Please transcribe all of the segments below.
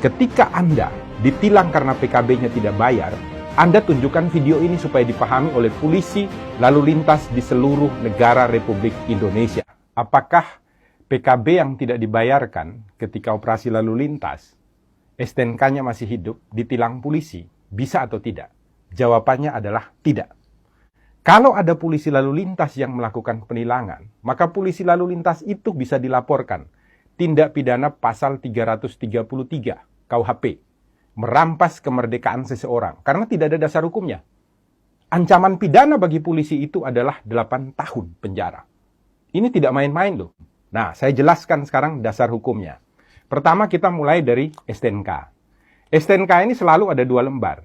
Ketika Anda ditilang karena PKB-nya tidak bayar, Anda tunjukkan video ini supaya dipahami oleh polisi lalu lintas di seluruh negara Republik Indonesia. Apakah PKB yang tidak dibayarkan ketika operasi lalu lintas, STNK-nya masih hidup, ditilang polisi, bisa atau tidak? Jawabannya adalah tidak. Kalau ada polisi lalu lintas yang melakukan penilangan, maka polisi lalu lintas itu bisa dilaporkan tindak pidana pasal 333 KUHP, merampas kemerdekaan seseorang, karena tidak ada dasar hukumnya. Ancaman pidana bagi polisi itu adalah 8 tahun penjara. Ini tidak main-main loh. Nah, saya jelaskan sekarang dasar hukumnya. Pertama kita mulai dari STNK. STNK ini selalu ada 2 lembar.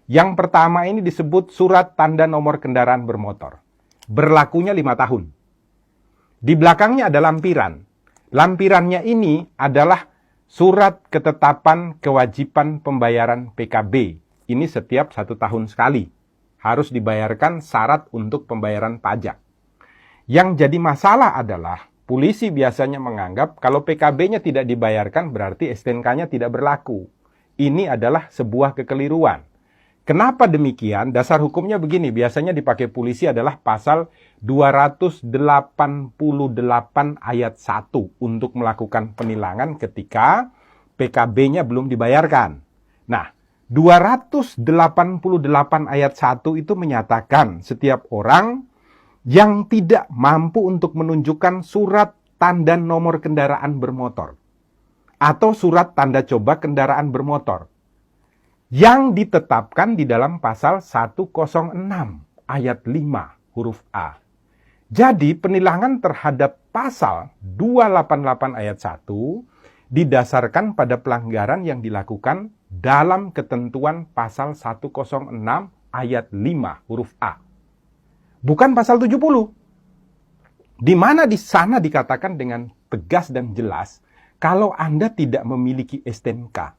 Yang pertama ini disebut surat tanda nomor kendaraan bermotor. Berlakunya 5 tahun. Di belakangnya ada lampiran. Lampirannya ini adalah surat ketetapan kewajiban pembayaran PKB. Ini setiap 1 tahun sekali. Harus dibayarkan syarat untuk pembayaran pajak. Yang jadi masalah adalah polisi biasanya menganggap kalau PKB-nya tidak dibayarkan berarti STNK-nya tidak berlaku. Ini adalah sebuah kekeliruan. Kenapa demikian? Dasar hukumnya begini, biasanya dipakai polisi adalah pasal 288 ayat 1 untuk melakukan penilangan ketika PKB-nya belum dibayarkan. Nah, 288 ayat 1 itu menyatakan setiap orang yang tidak mampu untuk menunjukkan surat tanda nomor kendaraan bermotor atau surat tanda coba kendaraan bermotor yang ditetapkan di dalam pasal 106 ayat 5 huruf A. Jadi penilangan terhadap pasal 288 ayat 1 didasarkan pada pelanggaran yang dilakukan dalam ketentuan pasal 106 ayat 5 huruf A. Bukan pasal 70. Di mana di sana dikatakan dengan tegas dan jelas kalau Anda tidak memiliki STNK,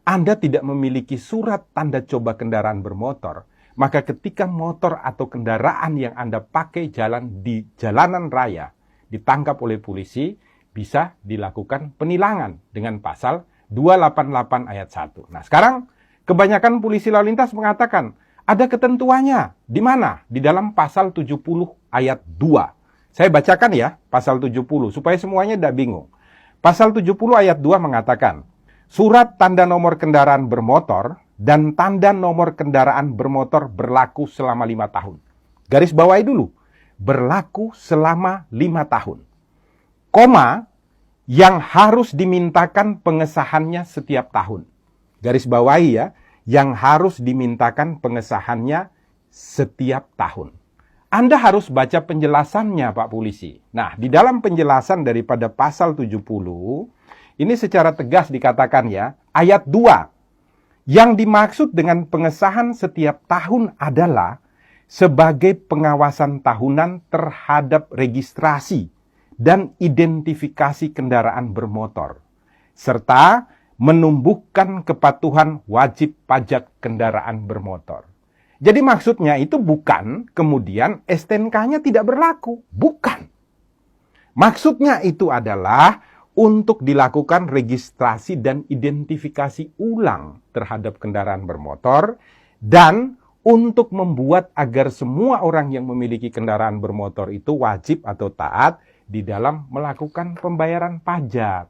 Anda tidak memiliki surat tanda coba kendaraan bermotor, maka ketika motor atau kendaraan yang Anda pakai jalan di jalanan raya ditangkap oleh polisi, bisa dilakukan penilangan dengan pasal 288 ayat 1. Nah, sekarang kebanyakan polisi lalu lintas mengatakan ada ketentuannya. Di mana? Di dalam pasal 70 ayat 2. Saya bacakan ya, pasal 70 supaya semuanya tidak bingung. Pasal 70 ayat 2 mengatakan, surat tanda nomor kendaraan bermotor dan tanda nomor kendaraan bermotor berlaku selama 5 tahun. Garis bawahi dulu. Berlaku selama 5 tahun. Koma, yang harus dimintakan pengesahannya setiap tahun. Garis bawahi ya, yang harus dimintakan pengesahannya setiap tahun. Anda harus baca penjelasannya Pak Polisi. Nah, di dalam penjelasan daripada pasal 70, ini secara tegas dikatakan ya, ayat 2. Yang dimaksud dengan pengesahan setiap tahun adalah sebagai pengawasan tahunan terhadap registrasi dan identifikasi kendaraan bermotor, serta menumbuhkan kepatuhan wajib pajak kendaraan bermotor. Jadi maksudnya itu bukan kemudian STNK-nya tidak berlaku. Bukan. Maksudnya itu adalah untuk dilakukan registrasi dan identifikasi ulang terhadap kendaraan bermotor dan untuk membuat agar semua orang yang memiliki kendaraan bermotor itu wajib atau taat di dalam melakukan pembayaran pajak.